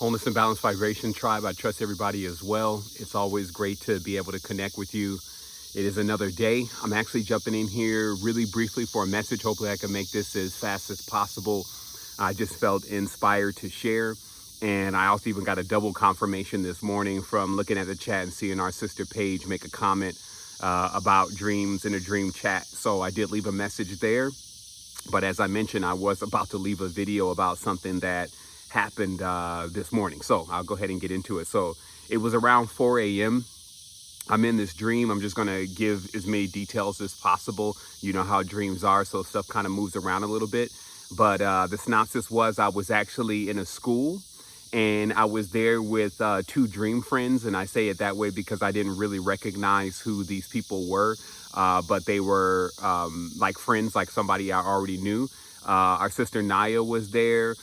Wholeness and Balance Vibration Tribe. I trust everybody as well. It's always great to be able to connect with you. It is another day. I'm actually jumping in here really briefly for a message. Hopefully I can make this as fast as possible. I just felt inspired to share. And I also even got a double confirmation this morning from looking at the chat and seeing our sister Paige make a comment about dreams in a dream chat. So I did leave a message there. But as I mentioned, I was about to leave a video about something that happened this morning. So I'll go ahead and get into it. So it was around 4 a.m. I'm in this dream. I'm just going to give as many details as possible. You know how dreams are, so stuff kind of moves around a little bit. But the synopsis was I was actually in a school, and I was there with two dream friends. And I say it that way because I didn't really recognize who these people were. But they were like friends, like somebody I already knew. Our sister Naya was there.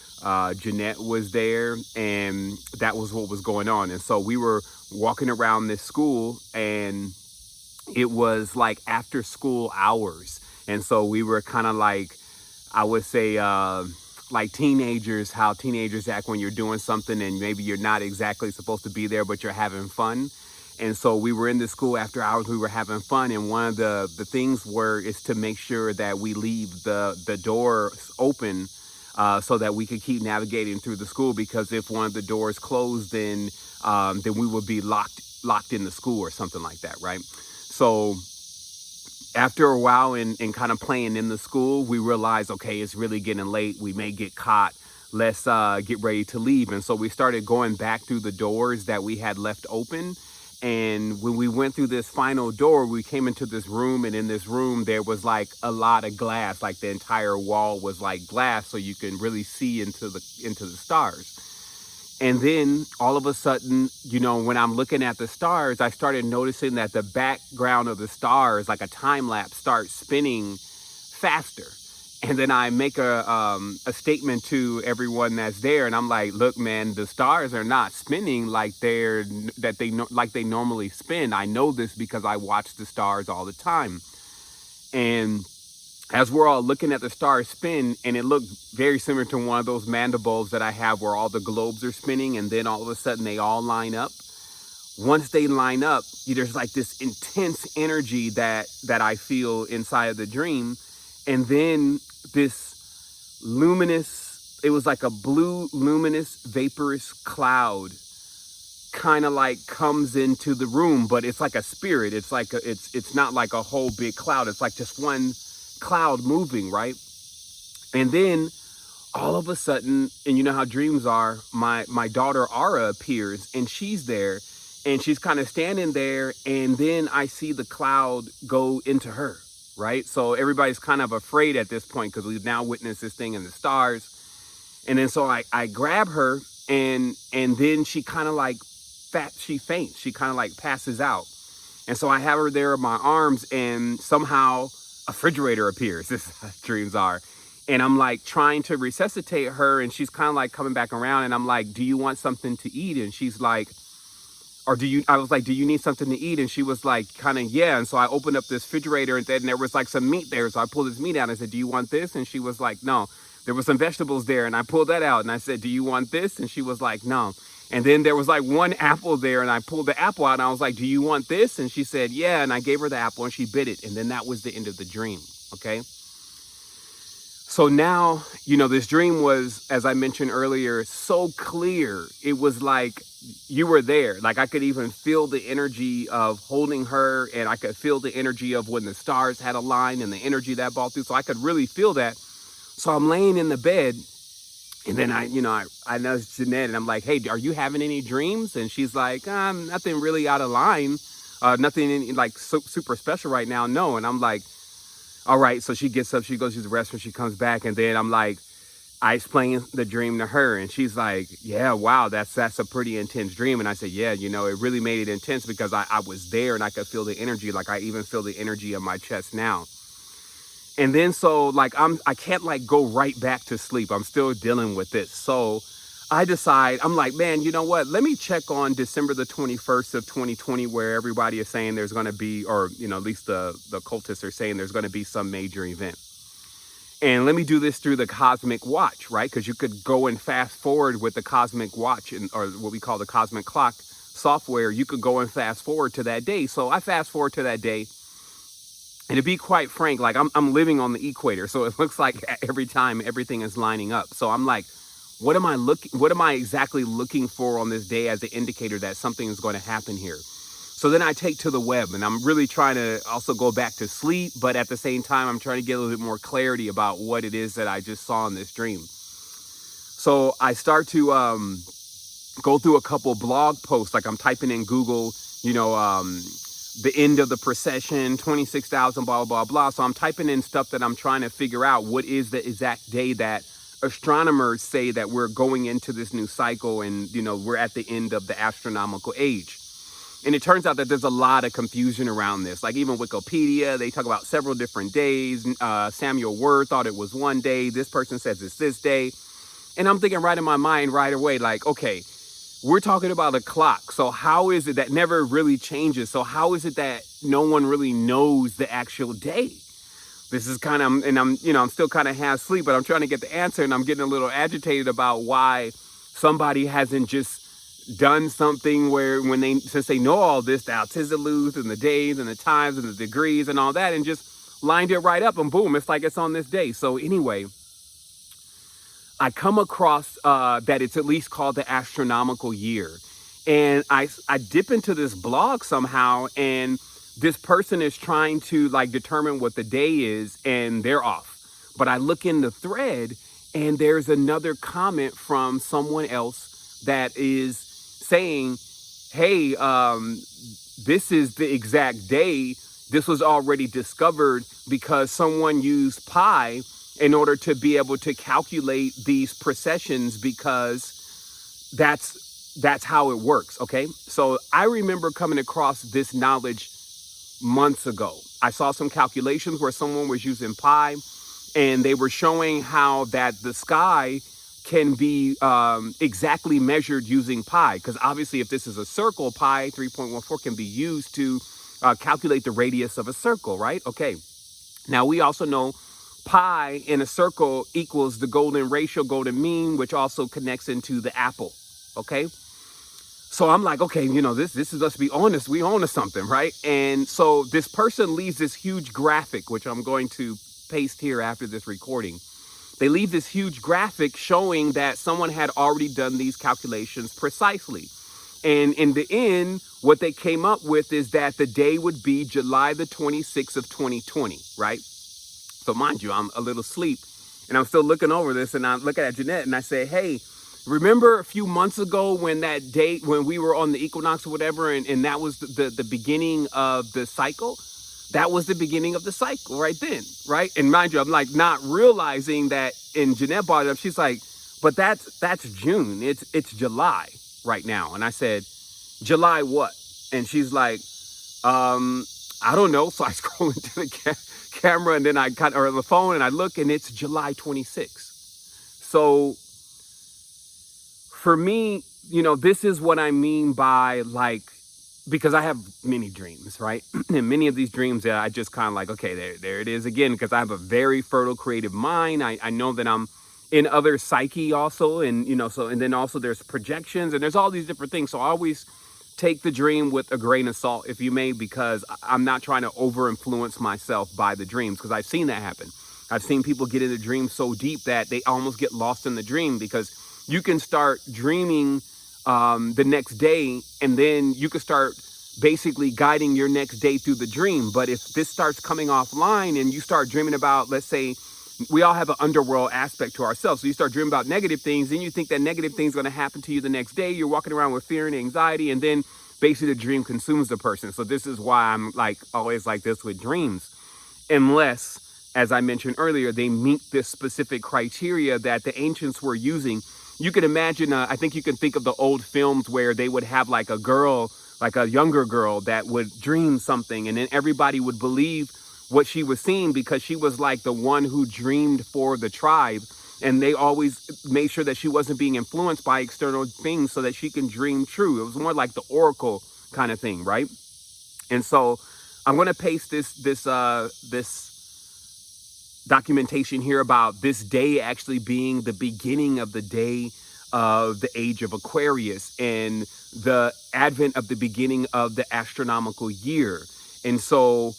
Jeanette was there. And that was what was going on. And so we were walking around this school, and it was like after school hours. And so we were kind of like, I would say, like teenagers, how teenagers act when you're doing something and maybe you're not exactly supposed to be there, but you're having fun. And so we were in the school after hours, we were having fun. And one of the things is to make sure that we leave the doors open so that we could keep navigating through the school, because if one of the doors closed, then we would be locked in the school or something like that, right? So after a while and kind of playing in the school, we realized, okay, it's really getting late. We may get caught. Let's get ready to leave. And so we started going back through the doors that we had left open. And when we went through this final door, we came into this room, and in this room, there was like a lot of glass, like the entire wall was like glass, so you can really see into the stars. And then all of a sudden, you know, when I'm looking at the stars, I started noticing that the background of the stars, like a time lapse, starts spinning faster. And then I make a statement to everyone that's there, and I'm like, "Look, man, the stars are not spinning like they normally spin. I know this because I watch the stars all the time." And as we're all looking at the stars spin, and it looked very similar to one of those mandibles that I have where all the globes are spinning, and then all of a sudden they all line up. Once they line up, there's like this intense energy that I feel inside of the dream. And then this luminous, it was like a blue, luminous, vaporous cloud kind of like comes into the room, but it's like a spirit. It's like it's not like a whole big cloud. It's like just one cloud moving, right? And then all of a sudden, and you know how dreams are, my daughter Ara appears, and she's there, and she's kind of standing there, and then I see the cloud go into her. Right? So everybody's kind of afraid at this point because we've now witnessed this thing in the stars. And then so I grab her, and then she kind of like she faints. She kind of like passes out. And so I have her there in my arms, and somehow a refrigerator appears. This is how dreams are. And I'm like trying to resuscitate her, and she's kind of like coming back around, and I'm like, "Do you want something to eat?" And she's like, I was like, "Do you need something to eat?" And she was like, kind of, yeah. And so I opened up this refrigerator, and then there was like some meat there. So I pulled this meat out and I said, "Do you want this?" And she was like, "No." There was some vegetables there, and I pulled that out and I said, "Do you want this?" And she was like, "No." And then there was like one apple there, and I pulled the apple out and I was like, "Do you want this?" And she said, "Yeah." And I gave her the apple, and she bit it. And then that was the end of the dream. Okay. So now, you know, this dream was, as I mentioned earlier, so clear. It was like you were there. Like I could even feel the energy of holding her, and I could feel the energy of when the stars had aligned and the energy that brought through. So I could really feel that. So I'm laying in the bed, and then I know it's Jeanette, and I'm like, "Hey, are you having any dreams?" And she's like, "Nothing really out of line. Nothing like super special right now. No." And I'm like, all right. So she gets up, she goes to the restroom, she comes back, and then I'm like, I explain the dream to her, and she's like, "Yeah, wow, that's a pretty intense dream." And I said, "Yeah, you know, it really made it intense because I was there and I could feel the energy. Like I even feel the energy in my chest now." And then so like I can't like go right back to sleep. I'm still dealing with this. So I decide, I'm like, man, you know what? Let me check on December the 21st of 2020, where everybody is saying there's going to be, or, you know, at least the cultists are saying there's going to be some major event. And let me do this through the cosmic watch, right? Because you could go and fast forward with the cosmic watch, or what we call the cosmic clock software. You could go and fast forward to that day. So I fast forward to that day. And to be quite frank, like I'm living on the equator. So it looks like every time everything is lining up. So I'm like, what am I exactly looking for on this day as an indicator that something is going to happen here? So then I take to the web, and I'm really trying to also go back to sleep, but at the same time, I'm trying to get a little bit more clarity about what it is that I just saw in this dream. So I start to go through a couple blog posts, like I'm typing in Google, the end of the procession, 26,000, blah, blah, blah. So I'm typing in stuff that I'm trying to figure out what is the exact day that astronomers say that we're going into this new cycle, and, we're at the end of the astronomical age. And it turns out that there's a lot of confusion around this. Like even Wikipedia, they talk about several different days. Samuel Word thought it was one day. This person says it's this day. And I'm thinking right in my mind right away, like, okay, we're talking about a clock. So how is it that never really changes? So how is it that no one really knows the actual day? This is kind of, and I'm still kind of half asleep, but I'm trying to get the answer, and I'm getting a little agitated about why somebody hasn't just done something where since they know all this, the altisidus and the days and the times and the degrees and all that, and just lined it right up, and boom, it's like it's on this day. So anyway, I come across that it's at least called the astronomical year. And I dip into this blog somehow, and this person is trying to like determine what the day is, and they're off. But I look in the thread, and there's another comment from someone else that is saying, hey, this is the exact day. This was already discovered because someone used pi in order to be able to calculate these precessions, because that's how it works. Okay. So I remember coming across this knowledge months ago. I saw some calculations where someone was using pi, and they were showing how that the sky can be exactly measured using pi, because obviously if this is a circle, pi 3.14 can be used to calculate the radius of a circle, right? Okay. Now we also know pi in a circle equals the golden ratio, golden mean, which also connects into the apple. Okay. So I'm like, okay, this is us be honest. We own something, right? And so this person leaves this huge graphic, which I'm going to paste here after this recording. They leave this huge graphic showing that someone had already done these calculations precisely. And in the end, what they came up with is that the day would be July the 26th of 2020, right? So mind you, I'm a little asleep, and I'm still looking over this, and I'm looking at Jeanette, and I say, hey, remember a few months ago when that date, when we were on the equinox or whatever, and that was the beginning of the cycle? That was the beginning of the cycle right then, right? And mind you, I'm like not realizing that, and Jeanette brought it up. She's like, but that's June. It's July right now. And I said, July what? And she's like, I don't know. So I scroll into the camera, and then I got her on the phone, and I look, and it's July 26th. So for me, this is what I mean by like, because I have many dreams, right? And many of these dreams that I just kind of like, okay, there it is again, because I have a very fertile creative mind. I know that I'm in other psyche also, and and then also there's projections, and there's all these different things. So I always take the dream with a grain of salt, if you may, because I'm not trying to over influence myself by the dreams, because I've seen that happen. I've seen people get into dreams so deep that they almost get lost in the dream, because you can start dreaming the next day, and then you could start basically guiding your next day through the dream. But if this starts coming offline and you start dreaming about, let's say, we all have an underworld aspect to ourselves. So you start dreaming about negative things, then you think that negative things are going to happen to you the next day. You're walking around with fear and anxiety, and then basically the dream consumes the person. So this is why I'm like always like this with dreams, unless, as I mentioned earlier, they meet this specific criteria that the ancients were using. You can imagine, I think you can think of the old films where they would have like a girl, like a younger girl that would dream something, and then everybody would believe what she was seeing because she was like the one who dreamed for the tribe. And they always made sure that she wasn't being influenced by external things so that she can dream true. It was more like the oracle kind of thing, right? And so I'm going to paste this documentation here about this day actually being the beginning of the day of the age of Aquarius and the advent of the beginning of the astronomical year. And so,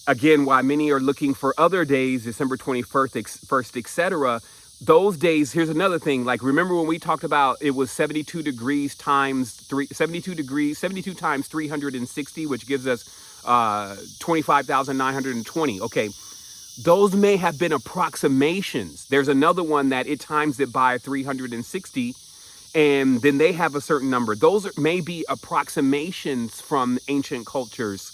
again, why many are looking for other days, December 21st, etc., those days, here's another thing. Like, remember when we talked about it was 72 degrees times 72 times 360, which gives us 25,920. Okay, those may have been approximations. There's another one that it times it by 360, and then they have a certain number. May be approximations from ancient cultures,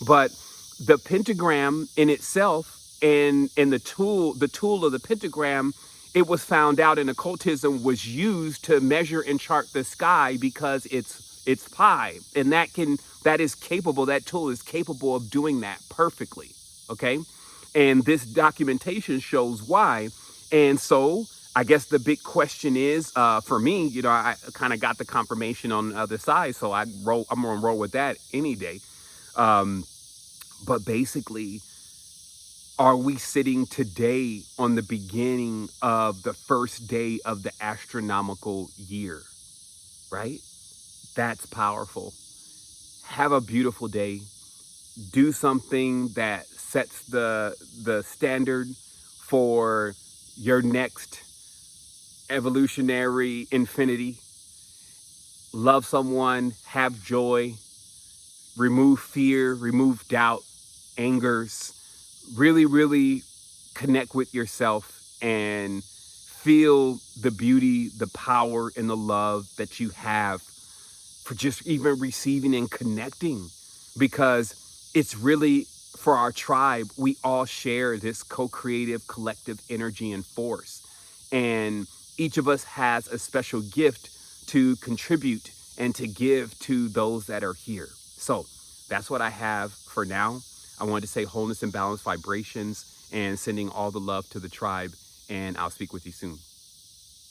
but the pentagram in itself and the tool of the pentagram, it was found out in occultism, was used to measure and chart the sky because it's pi, and that tool is capable of doing that perfectly. Okay. And this documentation shows why. And so I guess the big question is, for me, I kind of got the confirmation on the other side, so I'm gonna roll with that any day. But basically, are we sitting today on the beginning of the first day of the astronomical year, right? That's powerful. Have a beautiful day. Do something that sets the standard for your next evolutionary infinity. Love someone, have joy, remove fear, remove doubt, angers. Really, really connect with yourself and feel the beauty, the power, and the love that you have for just even receiving and connecting, because it's really, for our tribe, we all share this co-creative collective energy and force, and each of us has a special gift to contribute and to give to those that are here. So that's what I have for now. I wanted to say wholeness and balanced vibrations, and sending all the love to the tribe, and I'll speak with you soon.